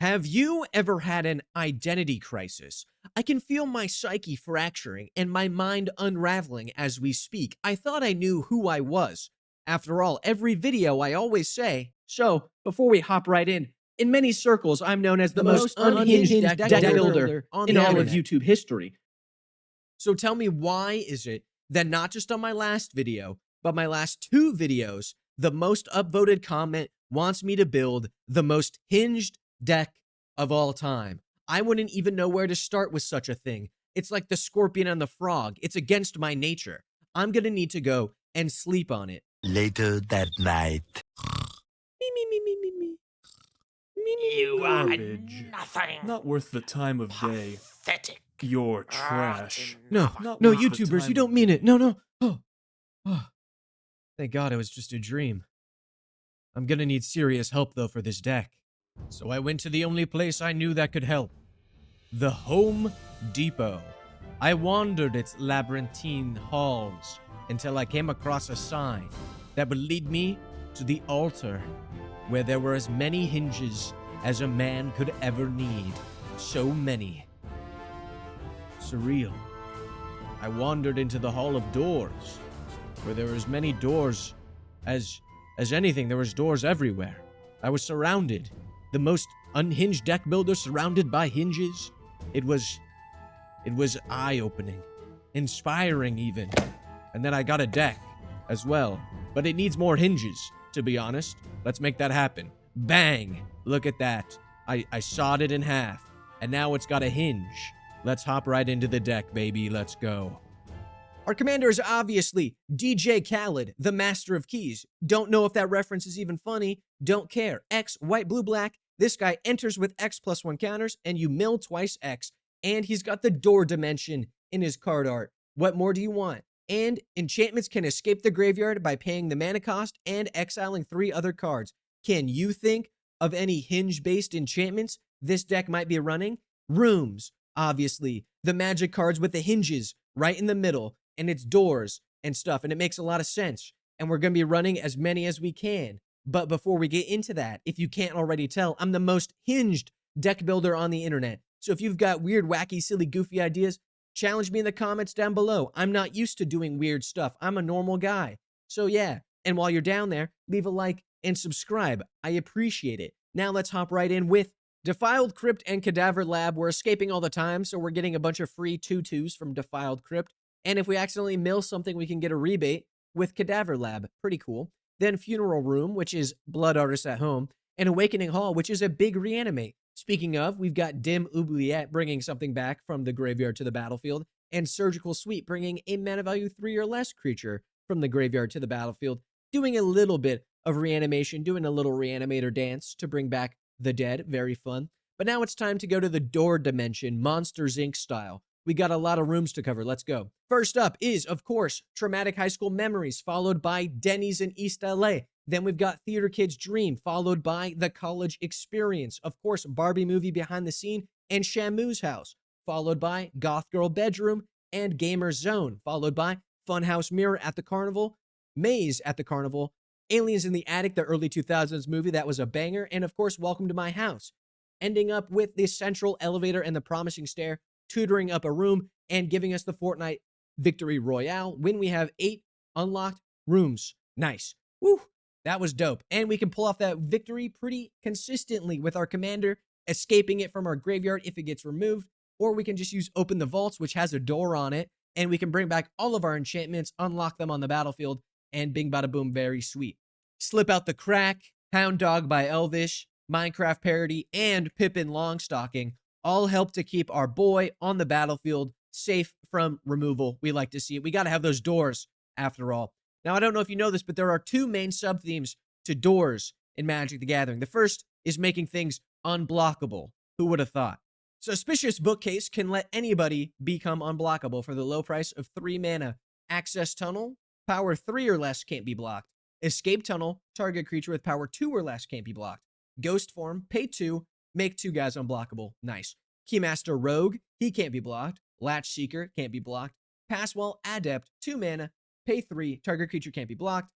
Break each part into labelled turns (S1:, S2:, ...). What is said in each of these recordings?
S1: Have you ever had an identity crisis? I can feel my psyche fracturing and my mind unraveling as we speak. I thought I knew who I was. After all, every video I always say, so before we hop right in many circles, I'm known as the most unhinged deck builder in all of YouTube history. So tell me, why is it that not just on my last video, but my last two videos, the most upvoted comment wants me to build the most hinged deck of all time? I wouldn't even know where to start with such a thing. It's like the scorpion and the frog. It's against my nature. I'm going to need to go and sleep on it.
S2: Later that night.
S1: Me, me, me, me, me, me. Me, me, me,
S3: You
S1: me.
S3: are
S4: Garbage.
S3: nothing.
S4: Not worth the time of day.
S3: Pathetic.
S4: You're trash.
S1: No,
S4: Not
S1: no,
S4: worth the
S1: YouTubers,
S4: time
S1: you don't
S4: of
S1: mean
S4: day.
S1: it. No, no. Oh. Thank God it was just a dream. I'm gonna need serious help, though, for this deck. So I went to the only place I knew that could help. The Home Depot. I wandered its labyrinthine halls until I came across a sign that would lead me to the altar, where there were as many hinges as a man could ever need. So many. Surreal. I wandered into the Hall of Doors, where there were as many doors as anything. There was doors everywhere. I was surrounded. The most unhinged deck builder surrounded by hinges. It was eye-opening, inspiring even. And then I got a deck as well, but it needs more hinges, to be honest. Let's make that happen. Bang! Look at that. I sawed it in half, and now it's got a hinge. Let's hop right into the deck, baby. Let's go. Our commander is obviously DJ Khaled, the master of keys. Don't know if that reference is even funny. Don't care. X, white, blue, black. This guy enters with X+1 counters, and you mill twice X. And he's got the door dimension in his card art. What more do you want? And enchantments can escape the graveyard by paying the mana cost and exiling 3 other cards. Can you think of any hinge-based enchantments this deck might be running? Rooms, obviously. The magic cards with the hinges right in the middle, and it's doors and stuff, and it makes a lot of sense. And we're going to be running as many as we can. But before we get into that, if you can't already tell, I'm the most hinged deck builder on the internet. So if you've got weird, wacky, silly, goofy ideas, challenge me in the comments down below. I'm not used to doing weird stuff. I'm a normal guy. So yeah, and while you're down there, leave a like and subscribe. I appreciate it. Now let's hop right in with Defiled Crypt and Cadaver Lab. We're escaping all the time, so we're getting a bunch of free 2/2s from Defiled Crypt. And if we accidentally mill something, we can get a rebate with Cadaver Lab. Pretty cool. Then Funeral Room, which is Blood Artists at Home, and Awakening Hall, which is a big reanimate. Speaking of, we've got Dim Oubliette bringing something back from the graveyard to the battlefield, and Surgical Sweep bringing a mana value 3 or less creature from the graveyard to the battlefield, doing a little bit of reanimation, doing a little reanimator dance to bring back the dead. Very fun. But now it's time to go to the door dimension, Monsters Inc. style. We got a lot of rooms to cover. Let's go. First up is, of course, Traumatic High School Memories, followed by Denny's in East LA. Then we've got Theater Kid's Dream, followed by The College Experience. Of course, Barbie Movie Behind the Scene and Shamu's House, followed by Goth Girl Bedroom and Gamer Zone, followed by Funhouse Mirror at the Carnival, Maze at the Carnival, Aliens in the Attic, the early 2000s movie that was a banger, and of course, Welcome to My House. Ending up with the Central Elevator and the Promising Stair, tutoring up a room and giving us the Fortnite Victory Royale when we have 8 unlocked rooms. Nice. Woo! That was dope. And we can pull off that victory pretty consistently with our commander escaping it from our graveyard if it gets removed, or we can just use Open the Vaults, which has a door on it, and we can bring back all of our enchantments, unlock them on the battlefield, and bing bada boom, very sweet. Slip Out the Crack, Hound Dog by Elvish, Minecraft Parody, and Pippin Longstocking all help to keep our boy on the battlefield safe from removal. We like to see it. We got to have those doors after all. Now, I don't know if you know this, but there are 2 main sub-themes to doors in Magic the Gathering. The first is making things unblockable. Who would have thought? Suspicious Bookcase can let anybody become unblockable for the low price of 3 mana. Access Tunnel, power 3 or less can't be blocked. Escape Tunnel, target creature with power 2 or less can't be blocked. Ghost Form, pay 2, make 2 guys unblockable. Nice. Keymaster Rogue, he can't be blocked. Latch Seeker can't be blocked. Passwall Adept, 2 mana, pay 3, target creature can't be blocked.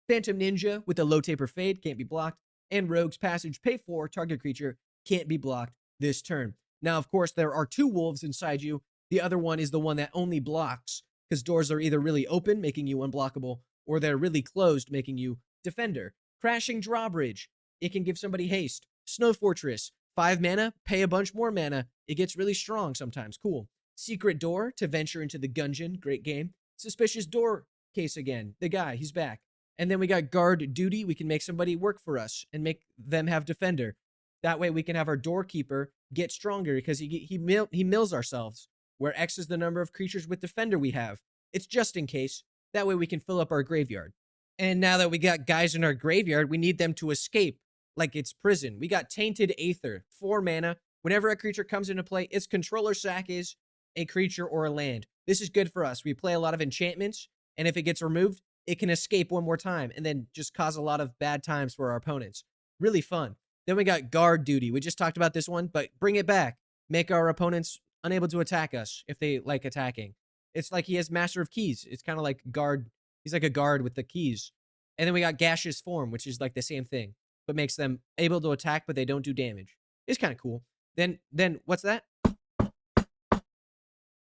S1: Phantom Ninja with a low taper fade can't be blocked. And Rogue's Passage, pay 4, target creature can't be blocked this turn. Now, of course, there are 2 wolves inside you. The other one is the one that only blocks, because doors are either really open, making you unblockable, or they're really closed, making you defender. Crashing Drawbridge. It can give somebody haste. Snow Fortress. 5 mana, pay a bunch more mana. It gets really strong sometimes. Cool. Secret Door to venture into the gungeon. Great game. Suspicious Door case again. The guy, he's back. And then we got Guard Duty. We can make somebody work for us and make them have defender. That way we can have our doorkeeper get stronger because he mills ourselves, where X is the number of creatures with defender we have. It's just in case. That way we can fill up our graveyard. And now that we got guys in our graveyard, we need them to escape like it's prison. We got Tainted Aether, 4 mana. Whenever a creature comes into play, its controller sack is a creature or a land. This is good for us. We play a lot of enchantments, and if it gets removed, it can escape one more time and then just cause a lot of bad times for our opponents. Really fun. Then we got Guard Duty. We just talked about this one, but bring it back. Make our opponents unable to attack us if they like attacking. It's like he has Master of Keys. It's kind of like guard. He's like a guard with the keys. And then we got Gaseous Form, which is like the same thing, but makes them able to attack, but they don't do damage. It's kind of cool. Then what's that?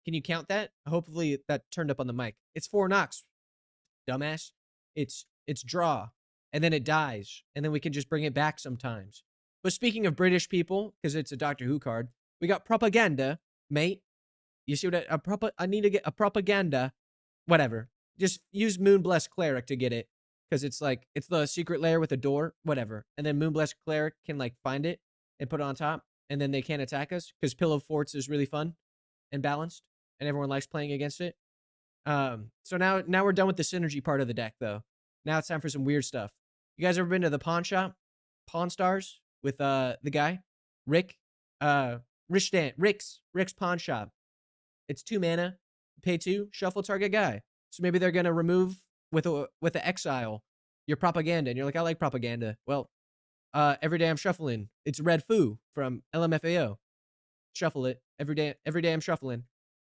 S1: Can you count that? Hopefully that turned up on the mic. It's 4 knocks, dumbass. It's draw, and then it dies, and then we can just bring it back sometimes. But speaking of British people, because it's a Doctor Who card, we got Propaganda, mate. You see what I need to get a Propaganda, whatever. Just use Moonblessed Cleric to get it, because it's the secret lair with a door, whatever. And then Moonblessed Cleric can like find it and put it on top, and then they can't attack us, because Pillow Forts is really fun and balanced, and everyone likes playing against it. So now we're done with the synergy part of the deck, though. Now it's time for some weird stuff. You guys ever been to the pawn shop, Pawn Stars, with the guy, Rick, Rick's Pawn Shop? It's 2 mana, pay 2, shuffle target guy. So maybe they're gonna remove with the exile your Propaganda, and you're like, I like Propaganda. Well, every day I'm shuffling. It's Red Foo from LMFAO. Shuffle it every day. Every day I'm shuffling.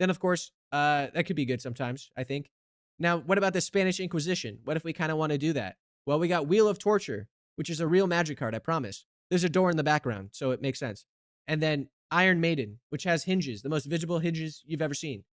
S1: Then of course, that could be good sometimes, I think. Now, what about the Spanish Inquisition? What if we kind of want to do that? Well, we got Wheel of Torture, which is a real magic card, I promise. There's a door in the background, so it makes sense. And then Iron Maiden, which has hinges, the most visible hinges you've ever seen.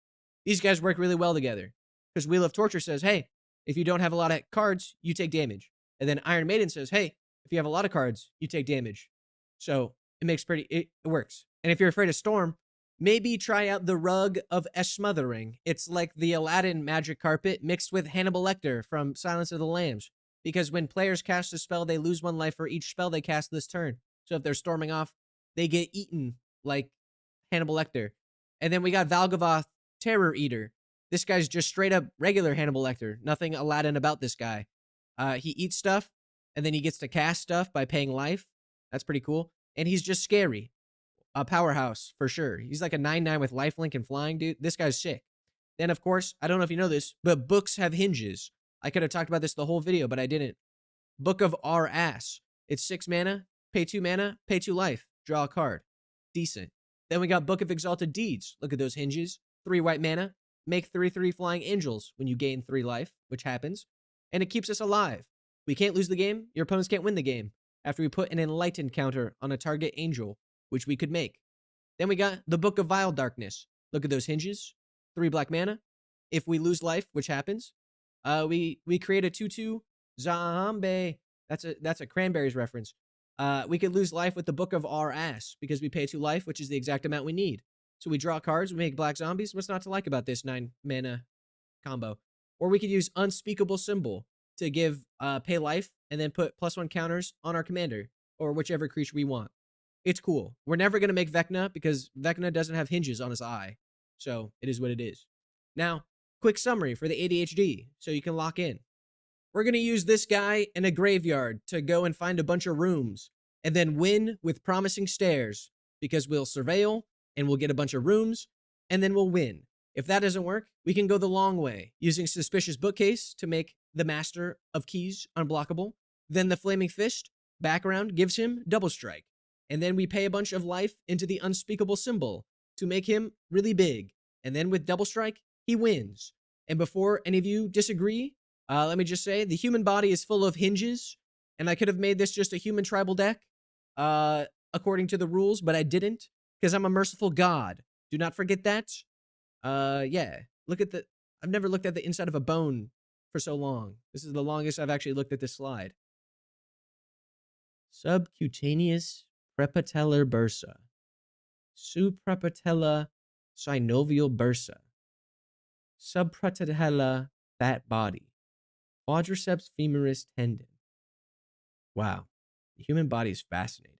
S1: These guys work really well together, because Wheel of Torture says, hey, if you don't have a lot of cards, you take damage. And then Iron Maiden says, hey, if you have a lot of cards, you take damage. So it works. And if you're afraid of Storm, maybe try out the Rug of Esmothering. It's like the Aladdin magic carpet mixed with Hannibal Lecter from Silence of the Lambs. Because when players cast a spell, they lose 1 life for each spell they cast this turn. So if they're storming off, they get eaten like Hannibal Lecter. And then we got Valgavoth Terror Eater. This guy's just straight up regular Hannibal Lecter. Nothing Aladdin about this guy. He eats stuff, and then he gets to cast stuff by paying life. That's pretty cool. And he's just scary. A powerhouse, for sure. He's like a 9/9 with lifelink and flying, dude. This guy's sick. Then, of course, I don't know if you know this, but books have hinges. I could have talked about this the whole video, but I didn't. Book of Our Ass. It's 6 mana, pay 2 mana, pay 2 life, draw a card. Decent. Then we got Book of Exalted Deeds. Look at those hinges. 3 white mana, make 3/3 flying angels when you gain 3 life, which happens, and it keeps us alive. We can't lose the game, your opponents can't win the game, after we put an enlightened counter on a target angel, which we could make. Then we got the Book of Vile Darkness. Look at those hinges. 3 black mana. If we lose life, which happens, we create a 2/2 zombie. That's a Cranberries reference. We could lose life with the Book of Our Ass because we pay 2 life, which is the exact amount we need. So we draw cards, we make black zombies. What's not to like about this 9 mana combo? Or we could use Unspeakable Symbol to give pay life and then put +1 counters on our commander or whichever creature we want. It's cool. We're never going to make Vecna because Vecna doesn't have hinges on his eye. So it is what it is. Now, quick summary for the ADHD so you can lock in. We're going to use this guy in a graveyard to go and find a bunch of rooms and then win with Promising Stairs because we'll surveil and we'll get a bunch of rooms and then we'll win. If that doesn't work, we can go the long way using Suspicious Bookcase to make the Master of Keys unblockable. Then the Flaming Fist background gives him Double Strike. And then we pay a bunch of life into the Unspeakable Symbol to make him really big. And then with Double Strike, he wins. And before any of you disagree, let me just say, the human body is full of hinges, and I could have made this just a human tribal deck. according to the rules, but I didn't because I'm a merciful God. Do not forget that. Yeah. Look at the. I've never looked at the inside of a bone for so long. This is the longest I've actually looked at this slide. Subcutaneous prepatellar bursa. Suprapatella synovial bursa. Subpratella fat body. Quadriceps femoris tendon. Wow. The human body is fascinating.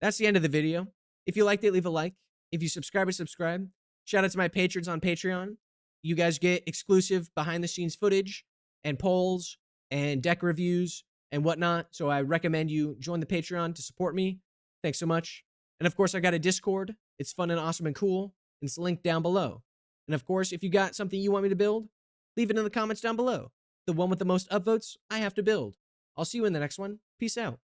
S1: That's the end of the video. If you liked it, leave a like. If you subscribe, subscribe. Shout out to my patrons on Patreon. You guys get exclusive behind the scenes footage and polls and deck reviews and whatnot. So I recommend you join the Patreon to support me. Thanks so much. And of course, I got a Discord. It's fun and awesome and cool. And it's linked down below. And of course, if you got something you want me to build, leave it in the comments down below. The one with the most upvotes, I have to build. I'll see you in the next one. Peace out.